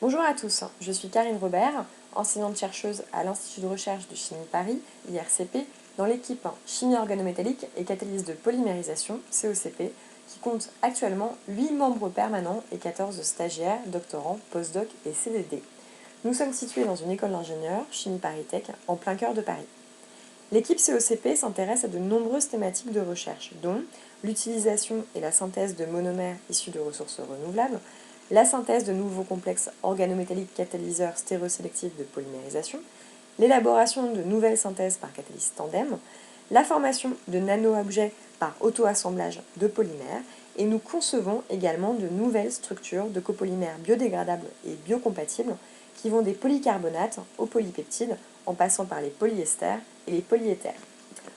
Bonjour à tous, je suis Karine Robert, enseignante-chercheuse à l'Institut de recherche de chimie Paris, IRCP, dans l'équipe chimie organométallique et catalyse de polymérisation, COCP, qui compte actuellement 8 membres permanents et 14 stagiaires, doctorants, postdocs et CDD. Nous sommes situés dans une école d'ingénieurs, Chimie Paris Tech, en plein cœur de Paris. L'équipe COCP s'intéresse à de nombreuses thématiques de recherche, dont l'utilisation et la synthèse de monomères issus de ressources renouvelables, la synthèse de nouveaux complexes organométalliques catalyseurs stéréosélectifs de polymérisation, l'élaboration de nouvelles synthèses par catalyse tandem, la formation de nano-objets par auto-assemblage de polymères, et nous concevons également de nouvelles structures de copolymères biodégradables et biocompatibles qui vont des polycarbonates aux polypeptides en passant par les polyesters et les polyéthers.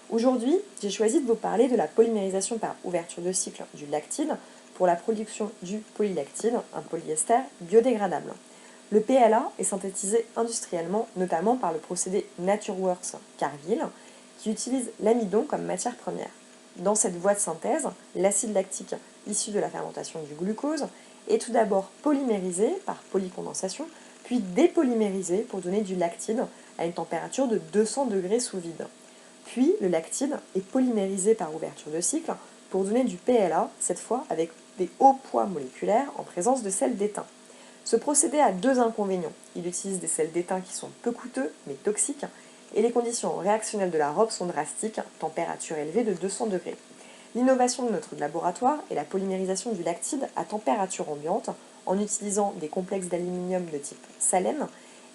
Aujourd'hui, j'ai choisi de vous parler de la polymérisation par ouverture de cycle du lactide pour la production du polylactide, un polyester biodégradable. Le PLA est synthétisé industriellement, notamment par le procédé NatureWorks Cargill, qui utilise l'amidon comme matière première. Dans cette voie de synthèse, l'acide lactique issu de la fermentation du glucose est tout d'abord polymérisé par polycondensation, puis dépolymérisé pour donner du lactide à une température de 200 degrés sous vide. Puis le lactide est polymérisé par ouverture de cycle pour donner du PLA, cette fois avec des hauts poids moléculaires en présence de sels d'étain. Ce procédé a deux inconvénients. Il utilise des sels d'étain qui sont peu coûteux mais toxiques, et les conditions réactionnelles de la robe sont drastiques, température élevée de 200 degrés. L'innovation de notre laboratoire est la polymérisation du lactide à température ambiante en utilisant des complexes d'aluminium de type salène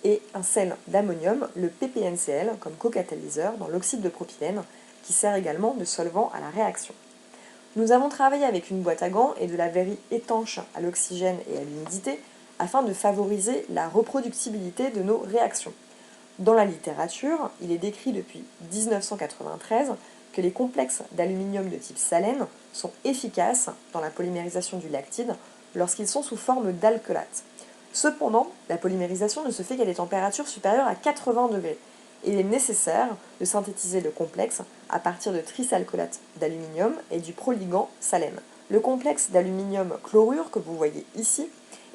et un sel d'ammonium, le PPNCl, comme co-catalyseur dans l'oxyde de propylène, qui sert également de solvant à la réaction. Nous avons travaillé avec une boîte à gants et de la verrie étanche à l'oxygène et à l'humidité afin de favoriser la reproductibilité de nos réactions. Dans la littérature, il est décrit depuis 1993 que les complexes d'aluminium de type salène sont efficaces dans la polymérisation du lactide lorsqu'ils sont sous forme d'alcoolate. Cependant, la polymérisation ne se fait qu'à des températures supérieures à 80 degrés, et il est nécessaire de synthétiser le complexe à partir de trisalcolate d'aluminium et du proligand salène. Le complexe d'aluminium chlorure que vous voyez ici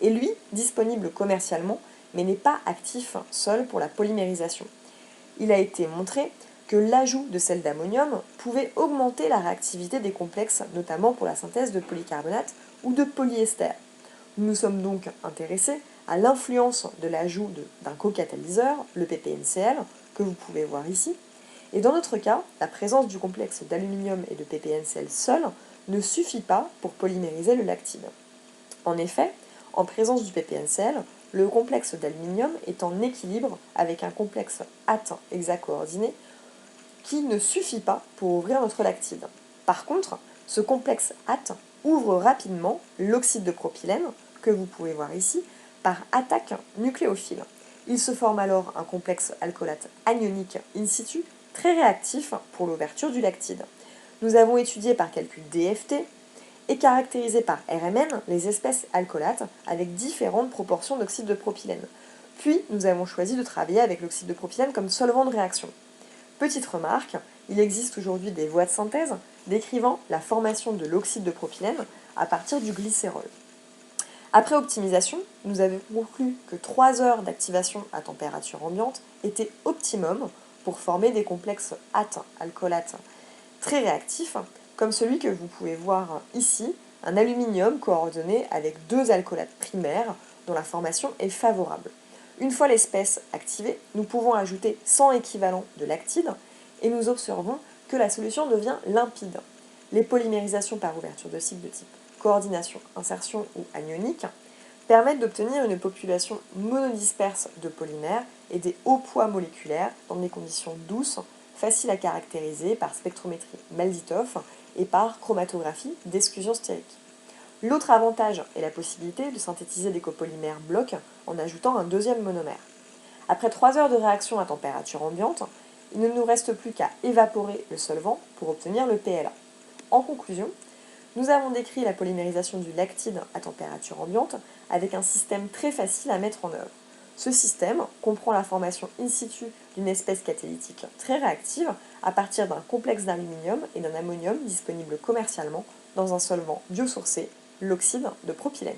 est lui disponible commercialement mais n'est pas actif seul pour la polymérisation. Il a été montré que l'ajout de sel d'ammonium pouvait augmenter la réactivité des complexes, notamment pour la synthèse de polycarbonate ou de polyester. Nous nous sommes donc intéressés à l'influence de l'ajout d'un co-catalyseur, le PPNCl, que vous pouvez voir ici. Et dans notre cas, la présence du complexe d'aluminium et de PPNCl seul ne suffit pas pour polymériser le lactide. En effet, en présence du PPNCl, le complexe d'aluminium est en équilibre avec un complexe ATE hexacoordonné qui ne suffit pas pour ouvrir notre lactide. Par contre, ce complexe ATE ouvre rapidement l'oxyde de propylène, que vous pouvez voir ici, par attaque nucléophile. Il se forme alors un complexe alcoolate anionique in situ, très réactif pour l'ouverture du lactide. Nous avons étudié par calcul DFT et caractérisé par RMN les espèces alcoolates avec différentes proportions d'oxyde de propylène. Puis, nous avons choisi de travailler avec l'oxyde de propylène comme solvant de réaction. Petite remarque, il existe aujourd'hui des voies de synthèse décrivant la formation de l'oxyde de propylène à partir du glycérol. Après optimisation, nous avons conclu que 3 heures d'activation à température ambiante étaient optimum pour former des complexes ATE-alcoolates très réactifs, comme celui que vous pouvez voir ici, un aluminium coordonné avec 2 alcoolates primaires dont la formation est favorable. Une fois l'espèce activée, nous pouvons ajouter 100 équivalents de lactide et nous observons que la solution devient limpide. Les polymérisations par ouverture de cycle de type coordination, insertion ou anionique permettent d'obtenir une population monodisperse de polymères et des hauts poids moléculaires dans des conditions douces, faciles à caractériser par spectrométrie Maltitov et par chromatographie d'exclusion stérique. L'autre avantage est la possibilité de synthétiser des copolymères blocs en ajoutant un deuxième monomère. Après 3 heures de réaction à température ambiante, il ne nous reste plus qu'à évaporer le solvant pour obtenir le PLA. En conclusion, nous avons décrit la polymérisation du lactide à température ambiante avec un système très facile à mettre en œuvre. Ce système comprend la formation in situ d'une espèce catalytique très réactive à partir d'un complexe d'aluminium et d'un ammonium disponible commercialement dans un solvant biosourcé, l'oxyde de propylène.